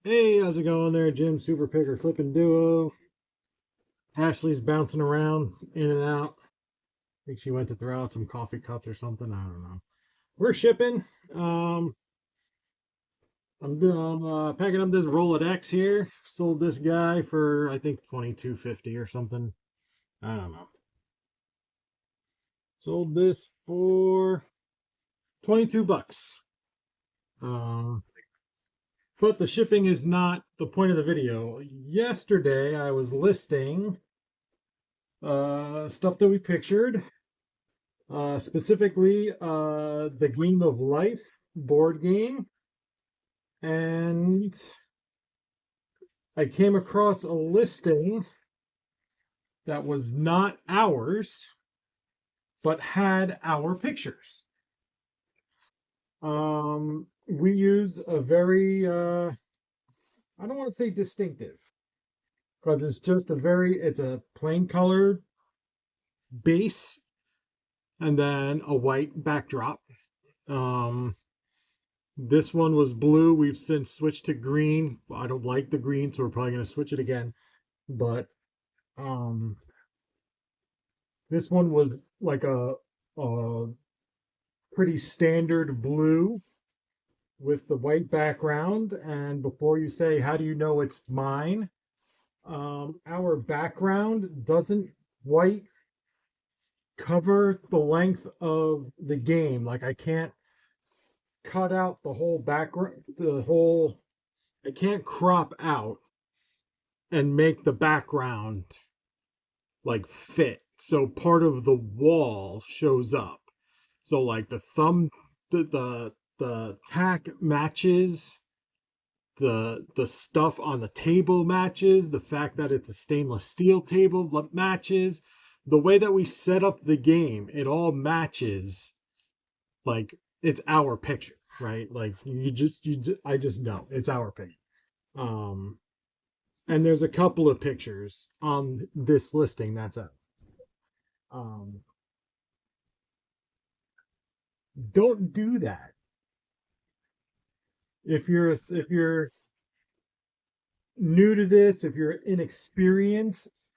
Hey, how's it going there, Jim? Super Picker Flipping Duo. Ashley's bouncing around in and out. I think she went to throw out some coffee cups or something. I don't know. We're shipping. I'm packing up this Rolodex here. Sold this guy for I think $22.50 or something. I don't know. Sold this for 22 bucks. But the shipping is not the point of the video. Yesterday I was listing stuff that we pictured, specifically the Game of Life board game, and I came across a listing that was not ours, but had our pictures. We use a very, I don't want to say distinctive, because it's just it's a plain colored base and then a white backdrop. This one was blue. We've since switched to green. I don't like the green, so we're probably going to switch it again. But this one was like a pretty standard blue with the white background. And before you say, how do you know it's mine? Our background doesn't quite cover the length of the game. Like I can't cut out the whole background, I can't crop out and make the background like fit. So part of the wall shows up. So like the tack matches, the stuff on the table matches, the fact that it's a stainless steel table matches, the way that we set up the game, it all matches. Like it's our picture, right? Like I just know it's our picture. And there's a couple of pictures on this listing that's up. Don't do that. If you're new to this, if you're inexperienced,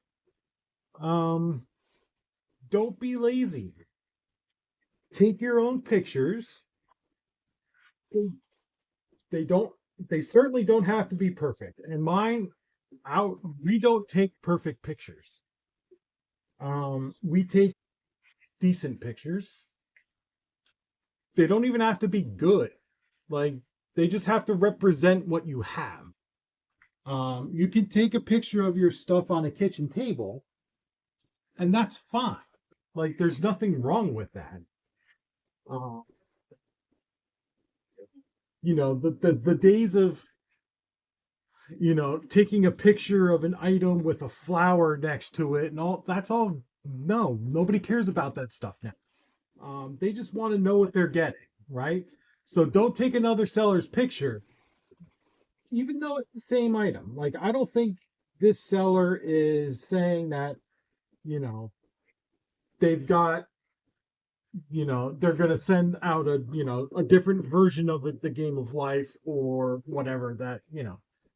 don't be lazy. Take your own pictures. They certainly don't have to be perfect. And mine, we don't take perfect pictures. We take decent pictures. They don't even have to be good. Like they just have to represent what you have. You can take a picture of your stuff on a kitchen table, and that's fine. Like there's nothing wrong with that. The days of taking a picture of an item with a flower next to it and all that's all. No, nobody cares about that stuff now. They just want to know what they're getting, right? So don't take another seller's picture, even though it's the same item. Like I don't think this seller is saying that they've got they're going to send out a different version of the Game of Life or whatever that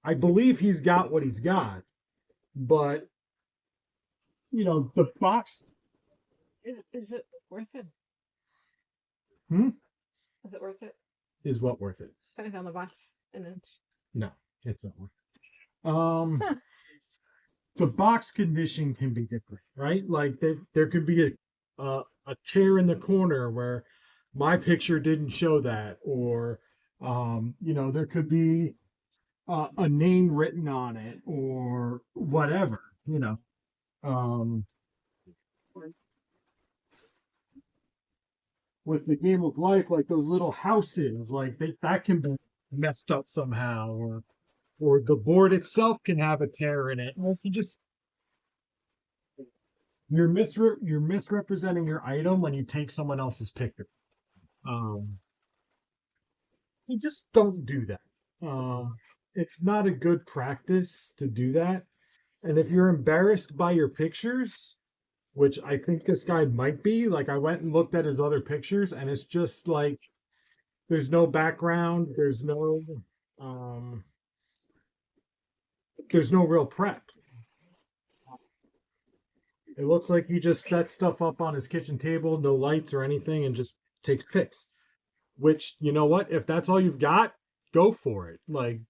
I believe he's got what he's got, but the box. Is it worth it? Hmm? Is it worth it? Is what worth it? Putting on the box an inch. No, it's not worth it. The box condition can be different, right? Like there could be a tear in the corner where my picture didn't show that, or there could be a name written on it or whatever, with the Game of Life, like those little houses, like that can be messed up somehow, or the board itself can have a tear in it. Like you're misrepresenting your item when you take someone else's picture. You just don't do that. It's not a good practice to do that. And if you're embarrassed by your pictures, which I think this guy might be. Like, I went and looked at his other pictures, and it's just like there's no background, um there's no real prep. It looks like he just sets stuff up on his kitchen table, no lights or anything, and just takes pics. Which, you know what? If that's all you've got, go for it. Like,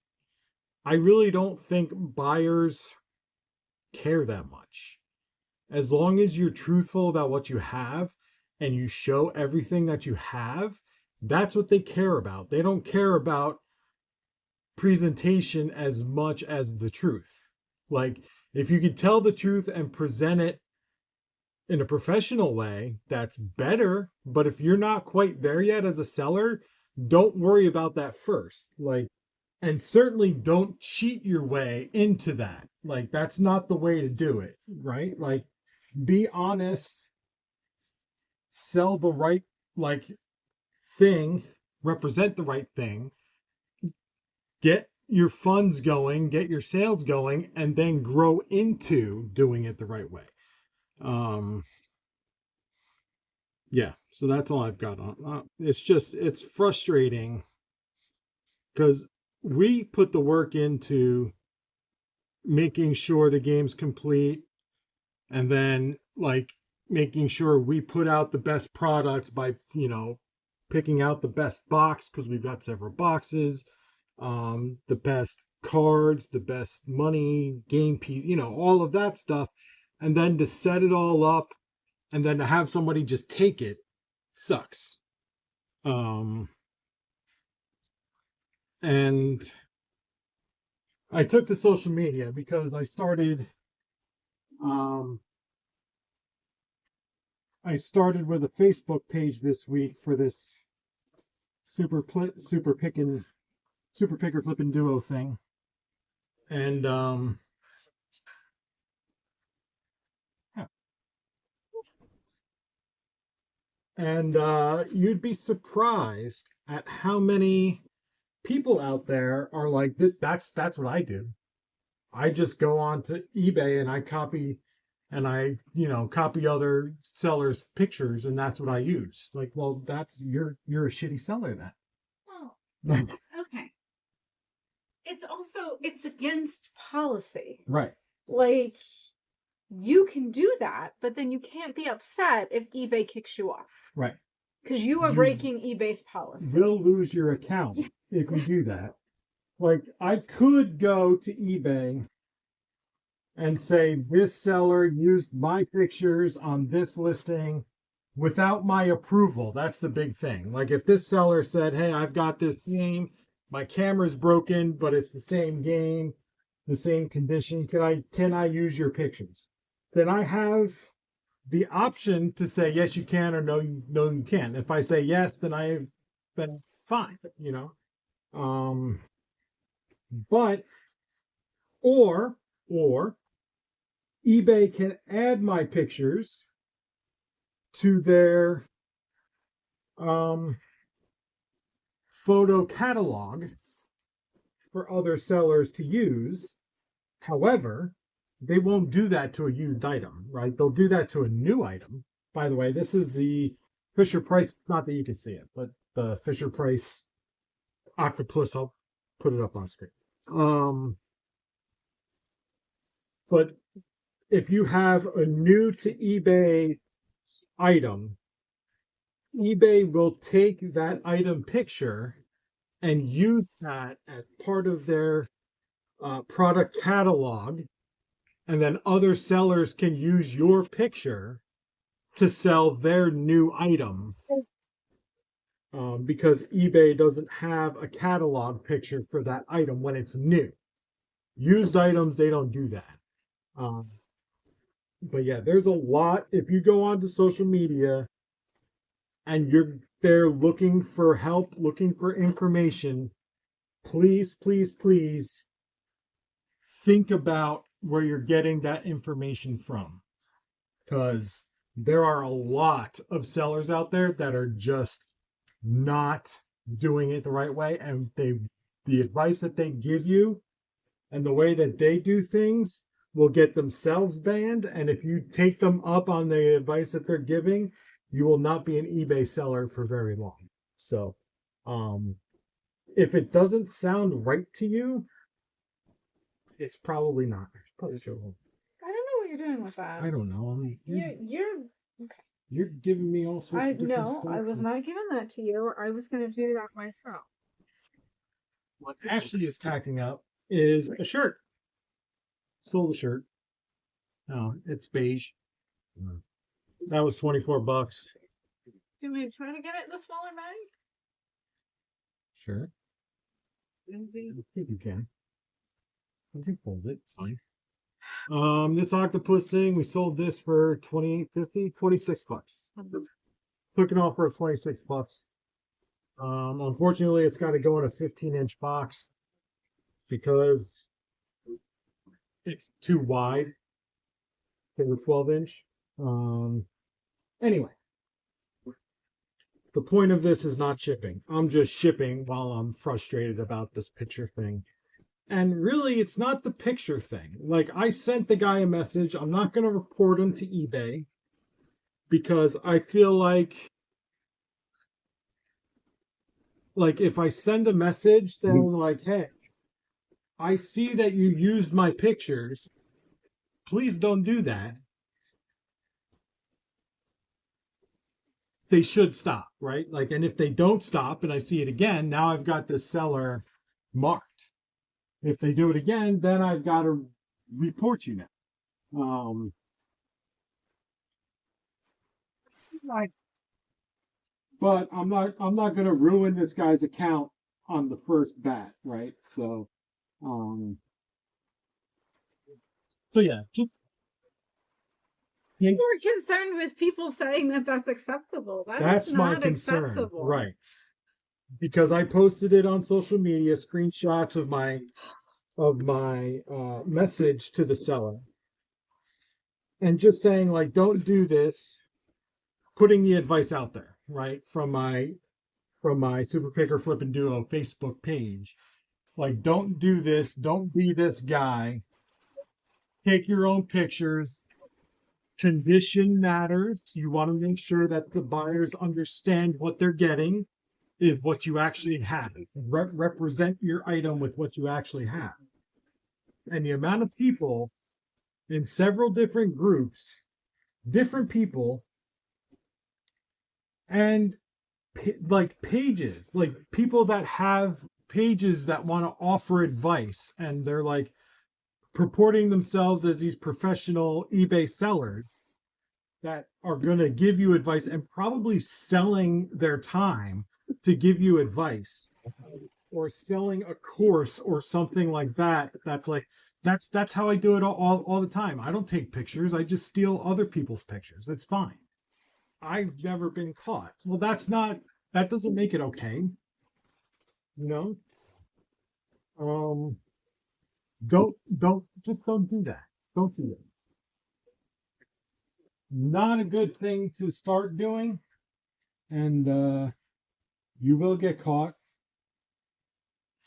I really don't think buyers care that much. As long as you're truthful about what you have and you show everything that you have, that's what they care about. They don't care about presentation as much as the truth. Like, if you could tell the truth and present it in a professional way, that's better. But if you're not quite there yet as a seller, don't worry about that first. Like, and certainly don't cheat your way into that. Like, that's not the way to do it, right? Like, be honest, sell the right like thing, represent the right thing, get your funds going, get your sales going, and then grow into doing it the right way. Yeah, so that's all I've got on. It's frustrating because we put the work into making sure the game's complete, and then like making sure we put out the best products by, picking out the best box because we've got several boxes, the best cards, the best money, game piece, all of that stuff. And then to set it all up and then to have somebody just take it sucks. And I took to social media because I started with a Facebook page this week for this super picker flipping duo thing. And you'd be surprised at how many people out there are like that's what I do. I just go on to eBay and I copy other sellers' pictures, and that's what I use. Like, well, that's you're a shitty seller then. Well, okay. It's against policy. Right. Like, you can do that, but then you can't be upset if eBay kicks you off. Right. Because you are breaking eBay's policy. You'll lose your account if you do that. Like, I could go to eBay and say, this seller used my pictures on this listing without my approval. That's the big thing. Like, if this seller said, hey, I've got this game, my camera's broken, but it's the same game, the same condition, can I use your pictures? Then I have the option to say yes you can, or no you can't. If I say yes, then fine, but or eBay can add my pictures to their photo catalog for other sellers to use. However, they won't do that to a used item, right? They'll do that to a new item. By the way, this is the Fisher Price, not that you can see it, but the Fisher Price octopus. I'll put it up on screen. But if you have a new to eBay item, eBay will take that item picture and use that as part of their product catalog, and then other sellers can use your picture to sell their new item, because eBay doesn't have a catalog picture for that item when it's new. Used items, they don't do that. But yeah, there's a lot. If you go onto social media and you're there looking for help, looking for information, please think about where you're getting that information from, because there are a lot of sellers out there that are just not doing it the right way, and the advice that they give you and the way that they do things will get themselves banned. And if you take them up on the advice that they're giving, you will not be an eBay seller for very long. So, um, if it doesn't sound right to you, it's probably not. Probably should. I don't know what you're doing with that. I don't know. I mean, You're okay. you're giving me all sorts of different no, stuff. I was not giving that to you. I was going to do that myself. What Ashley is packing up is a shirt. Sold a shirt. Oh, it's beige. That was $24. Do you want me to try to get it in the smaller bag? Sure. I think you can. You can fold it. It's fine. This octopus thing, we sold this for $28.50, $26. Took it off for $26. Unfortunately, it's got to go in a 15-inch box because it's too wide for the 12-inch. Anyway, the point of this is not shipping. I'm just shipping while I'm frustrated about this picture thing. And really, it's not the picture thing. Like, I sent the guy a message. I'm not going to report him to eBay because I feel like if I send a message saying like, hey, I see that you used my pictures, please don't do that, they should stop, right? Like, and if they don't stop and I see it again, now I've got this seller marked. If they do it again, then I've got to report you now. But I'm not going to ruin this guy's account on the first bat, right? So yeah, just We're concerned with people saying that that's acceptable. That's my not concern, acceptable. right? Because I posted it on social media, screenshots of my message to the seller, and just saying like, don't do this, putting the advice out there, right? From my Super Picker Flip and Duo Facebook page. Like, don't do this, don't be this guy. Take your own pictures. Condition matters. You want to make sure that the buyers understand what they're getting is what you actually have. Represent your item with what you actually have. And the amount of people in several different groups, different people, and like pages, like people that have pages that want to offer advice, and they're like purporting themselves as these professional eBay sellers that are going to give you advice and probably selling their time to give you advice or selling a course or something like that. That's how I do it all the time. I don't take pictures. I just steal other people's pictures. It's fine. I've never been caught. Well, that doesn't make it okay. You know? Don't do that. Don't do it. Not a good thing to start doing. And you will get caught.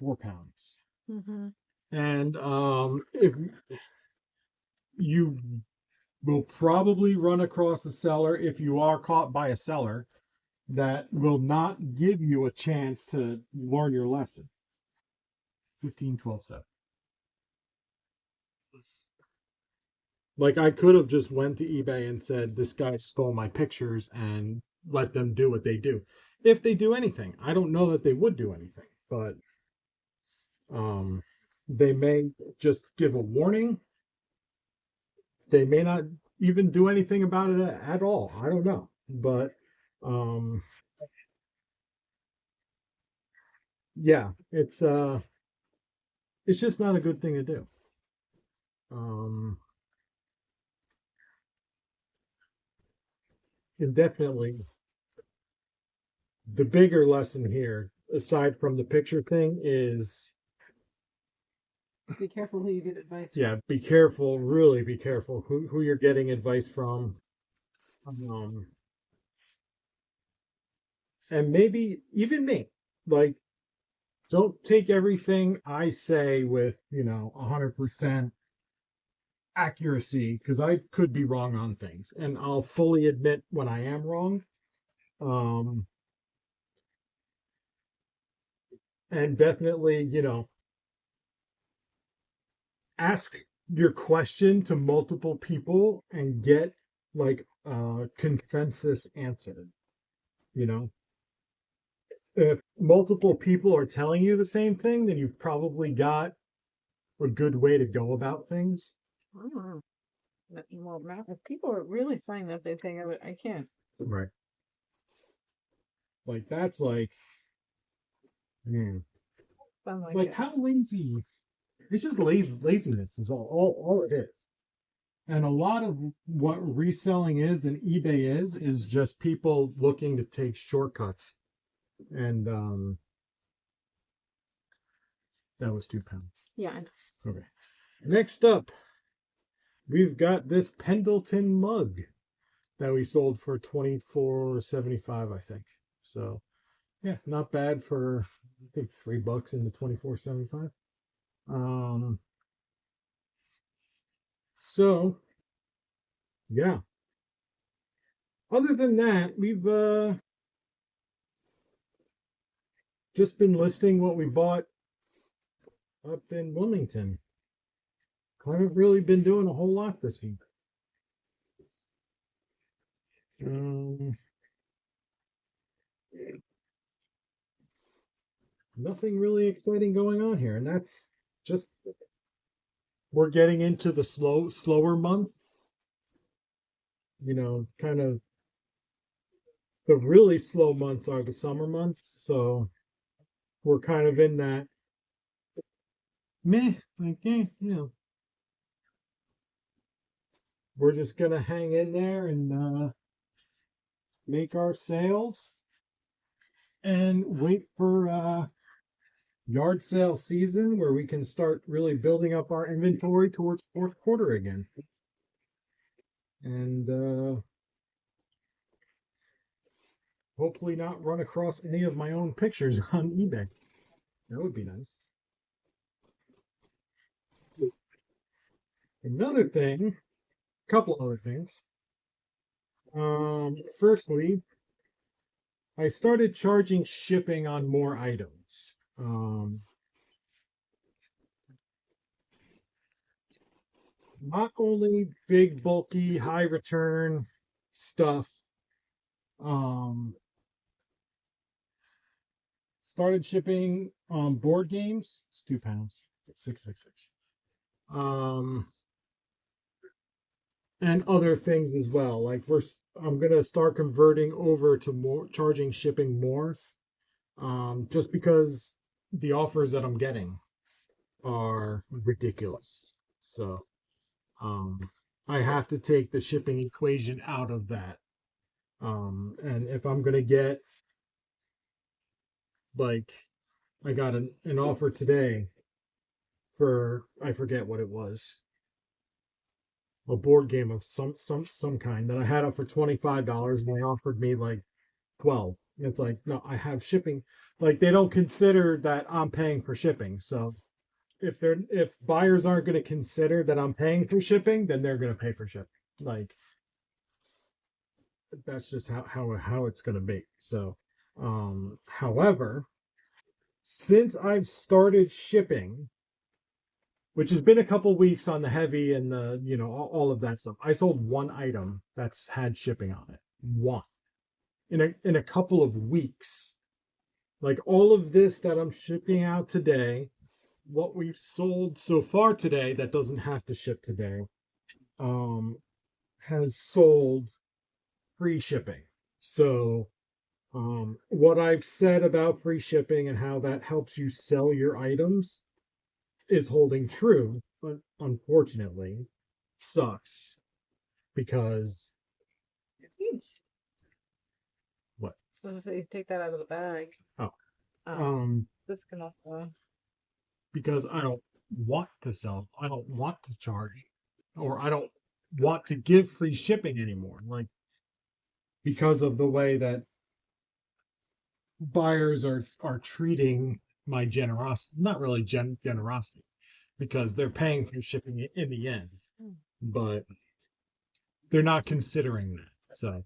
£4. Mm-hmm. And if you will probably run across a seller, if you are caught by a seller, that will not give you a chance to learn your lesson. 15-12-7. Like, I could have just went to eBay and said, this guy stole my pictures, and let them do what they do. If they do anything. I don't know that they would do anything, but they may just give a warning. They may not even do anything about it at all. I don't know. But yeah, it's just not a good thing to do. And definitely the bigger lesson here, aside from the picture thing, is be careful who you get advice from. Yeah, be careful, really be careful who you're getting advice from. And maybe even me, like, don't take everything I say with 100% accuracy, because I could be wrong on things, and I'll fully admit when I am wrong. Um, and definitely, ask your question to multiple people and get like a consensus answer. You know, if multiple people are telling you the same thing, then you've probably got a good way to go about things. Mm. Well, if people are really saying that they think of it, I can't. Right. Like that's like, man, Sound like like it. how lazy. It's just laziness is all it is. And a lot of what reselling is and eBay is just people looking to take shortcuts. And that was £2. Yeah, I know. Okay. Next up, we've got this Pendleton mug that we sold for $24.75, I think. So yeah, not bad for I think $3 in the $24.75. Um, so yeah. Other than that, we've just been listing what we bought up in Wilmington. Haven't really been doing a whole lot this week. Um, Nothing really exciting going on here, and that's just we're getting into the slower month. Kind of the really slow months are the summer months, so we're kind of in that meh, like we're just gonna hang in there and make our sales and wait for yard sale season where we can start really building up our inventory towards fourth quarter again. And hopefully not run across any of my own pictures on eBay. That would be nice. Another thing, a couple other things. Firstly, I started charging shipping on more items. Not only big, bulky, high return stuff. Um, Started shipping board games. It's £2. 666. Um, and other things as well. Like I'm gonna start converting over to more charging shipping more. Just because the offers that I'm getting are ridiculous. So I have to take the shipping equation out of that. And if I'm gonna get like I got an offer today for I forget what it was, a board game of some kind that I had up for $25 and they offered me like 12. It's like, no, I have shipping. Like they don't consider that I'm paying for shipping. So if buyers aren't going to consider that I'm paying for shipping, then they're going to pay for shipping. Like that's just how it's going to be. So however, since I've started shipping, which has been a couple weeks on the heavy and the all of that stuff, I sold one item that's had shipping on it. One in a couple of weeks. Like all of this that I'm shipping out today, what we've sold so far today that doesn't have to ship today, um, has sold free shipping. So what I've said about free shipping and how that helps you sell your items is holding true, but unfortunately sucks because what? I was gonna say, take that out of the bag. Oh, Um, this can also. because I don't want to sell, I don't want to charge, or I don't want to give free shipping anymore. Like because of the way that buyers are treating my generosity, not really generosity, because they're paying for shipping in the end. but they're not considering that. So,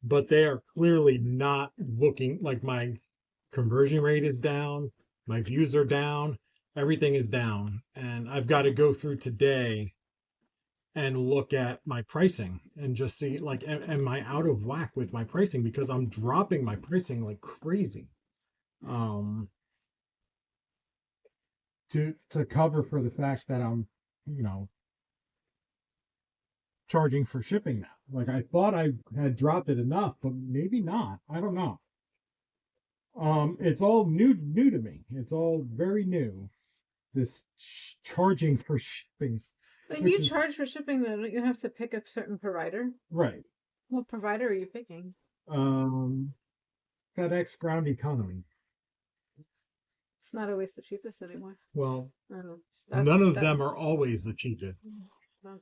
but they are clearly not looking like my conversion rate is down, my views are down, everything is down, and I've got to go through today and look at my pricing and just see like am I out of whack with my pricing because I'm dropping my pricing like crazy to cover for the fact that I'm charging for shipping now. Like I thought I had dropped it enough, but maybe not. I don't know. It's all new to me. It's all very new. This charging for shipping. When you charge for shipping, though, don't you have to pick a certain provider? Right. What provider are you picking? FedEx Ground Economy. It's not always the cheapest anymore. Well, I don't know. none of them are always the cheapest. That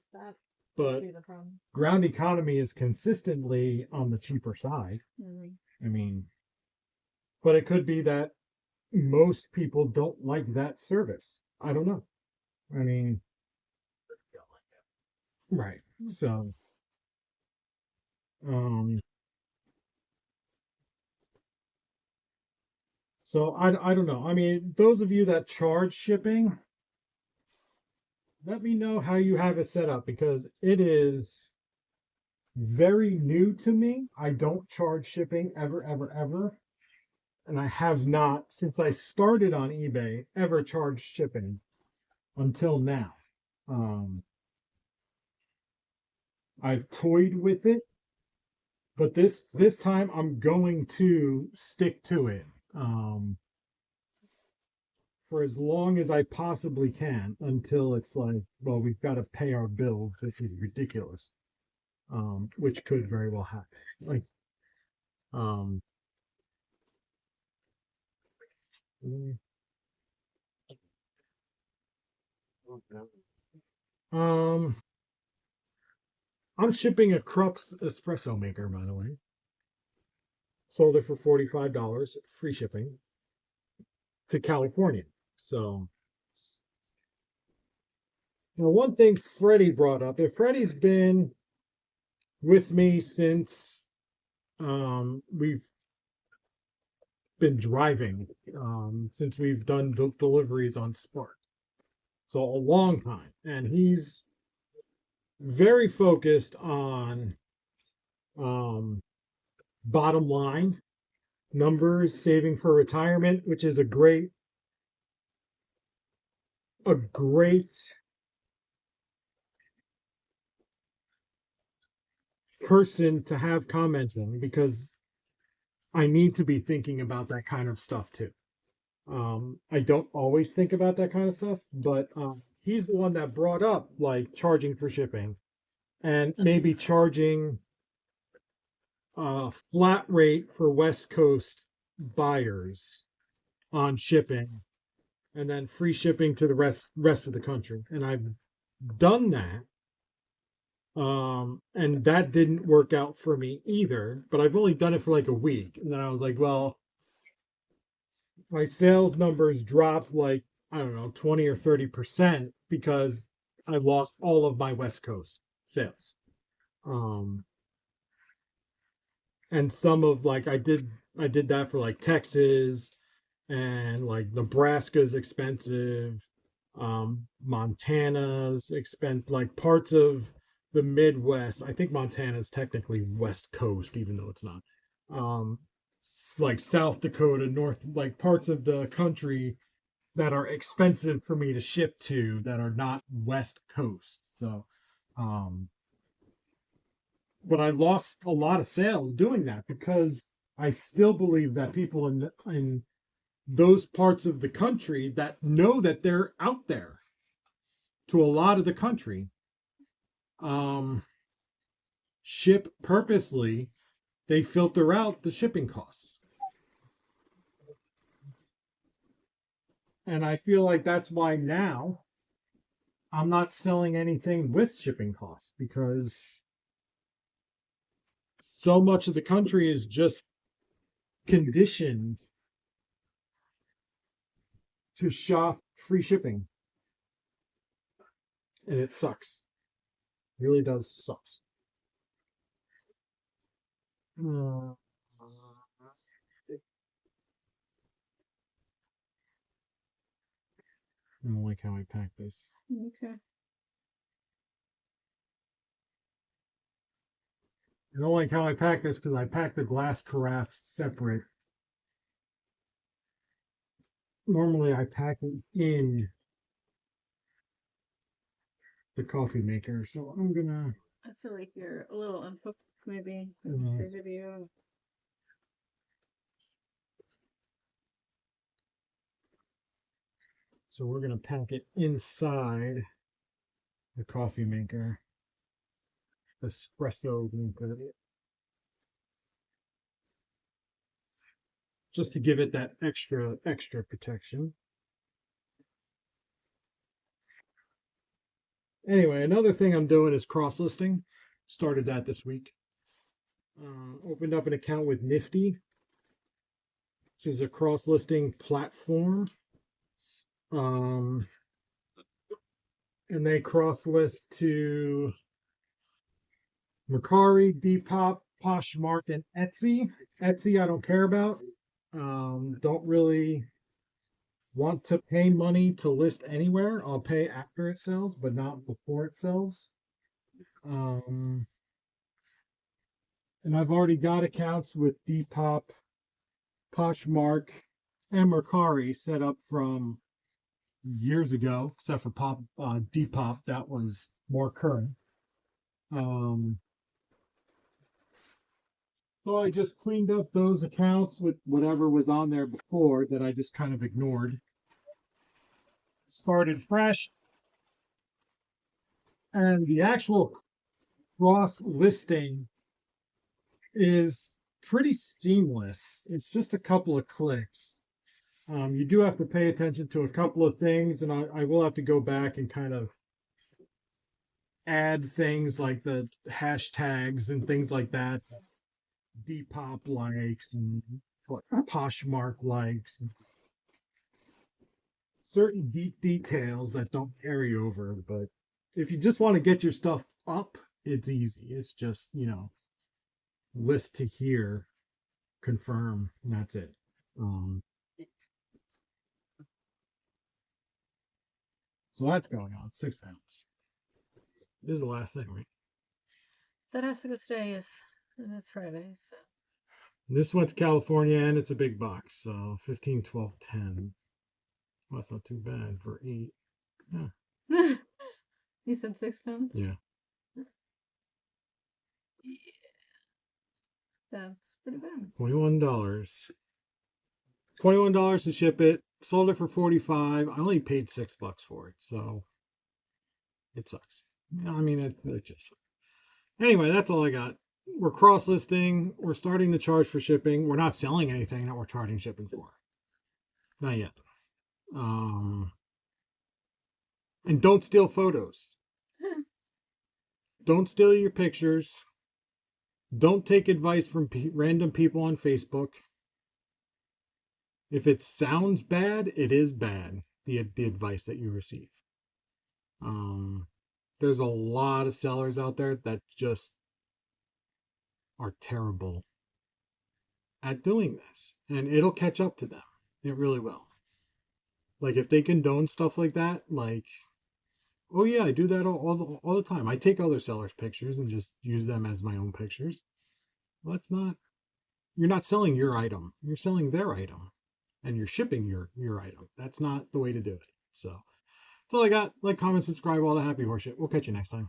But would be the problem. Ground Economy is consistently on the cheaper side. Mm-hmm. I mean, but it could be that most people don't like that service. I don't know. I mean, right. So, I don't know. I mean, those of you that charge shipping, let me know how you have it set up because it is very new to me. I don't charge shipping ever. And I have not, since I started on eBay, ever charged shipping until now. I've toyed with it, but this time I'm going to stick to it for as long as I possibly can until it's like, well, we've got to pay our bills. This is ridiculous, which could very well happen. Like, I'm shipping a Krups espresso maker, by the way. Sold it for $45, free shipping, to California. So, one thing Freddie brought up, if Freddie's been with me since we've been driving, since we've done deliveries on Spark. So a long time. And he's very focused on bottom line numbers, saving for retirement, which is a great person to have commenting because I need to be thinking about that kind of stuff too. I don't always think about that kind of stuff, but he's the one that brought up like charging for shipping and maybe charging a flat rate for West Coast buyers on shipping and then free shipping to the rest of the country. And I've done that. And that didn't work out for me either, but I've only done it for like a week. And then I was like, well, my sales numbers dropped like, I don't know, 20 or 30% because I lost all of my West Coast sales. And some of like, I did that for like Texas and like Nebraska's expensive, Montana's expensive, like parts of the Midwest. I think Montana is technically West Coast, even though it's not. Like South Dakota, North, like parts of the country that are expensive for me to ship to that are not West Coast. So, but I lost a lot of sales doing that because I still believe that people in those parts of the country that know that they're out there to a lot of the country ship purposely. They filter out the shipping costs. And I feel like that's why now I'm not selling anything with shipping costs because so much of the country is just conditioned to shop free shipping. And it sucks. It really does suck. Uh, I don't like how I pack this. Okay. I don't like how I pack this because I pack the glass carafes separate. Normally I pack it in the coffee maker, so I'm gonna. I feel like you're a little unfocused, maybe. Mm. The video. So we're gonna pack it inside the coffee maker. Espresso maker. Just to give it that extra protection. Anyway, another thing I'm doing is cross-listing. Started that this week. Opened up an account with Nifty, which is a cross-listing platform. And they cross-list to Mercari, Depop, Poshmark, and Etsy. Etsy I don't care about. Don't really want to pay money to list anywhere. I'll pay after it sells, but not before it sells. And I've already got accounts with Depop, Poshmark, and Mercari set up from years ago, except for Depop, that was more current. So I just cleaned up those accounts with whatever was on there before that I just kind of ignored. Started fresh. And the actual cross listing is pretty seamless. It's just a couple of clicks. You do have to pay attention to a couple of things, and I will have to go back and kind of add things like the hashtags and things like that. Depop likes and what Poshmark likes. Certain deep details that don't carry over, but if you just want to get your stuff up, it's easy. It's just, list to here, confirm, and that's it. So that's going on. £6. This is the last thing, right? That has to go today. And it's Friday. So. This went to California, and it's a big box, so 15, 12, 10. Well, that's not too bad for 8. Yeah. You said £6? Yeah. Yeah. That's pretty bad. $21. $21 to ship it. Sold it for 45. I only paid $6 for it, so it sucks. I mean, it just sucks. Anyway, that's all I got. We're cross-listing. We're starting to charge for shipping. We're not selling anything that we're charging shipping for. Not yet. And don't steal photos. Don't steal your pictures. Don't take advice from random people on Facebook. If it sounds bad, it is bad, the advice that you receive. There's a lot of sellers out there that just are terrible at doing this, and it'll catch up to them. It really will. Like, if they condone stuff like that, like, oh yeah, I do that all the time. I take other sellers' pictures and just use them as my own pictures. Well, you're not selling your item. You're selling their item, and you're shipping your item. That's not the way to do it. So that's all I got. Like, comment, subscribe, all the happy horseshit. We'll catch you next time.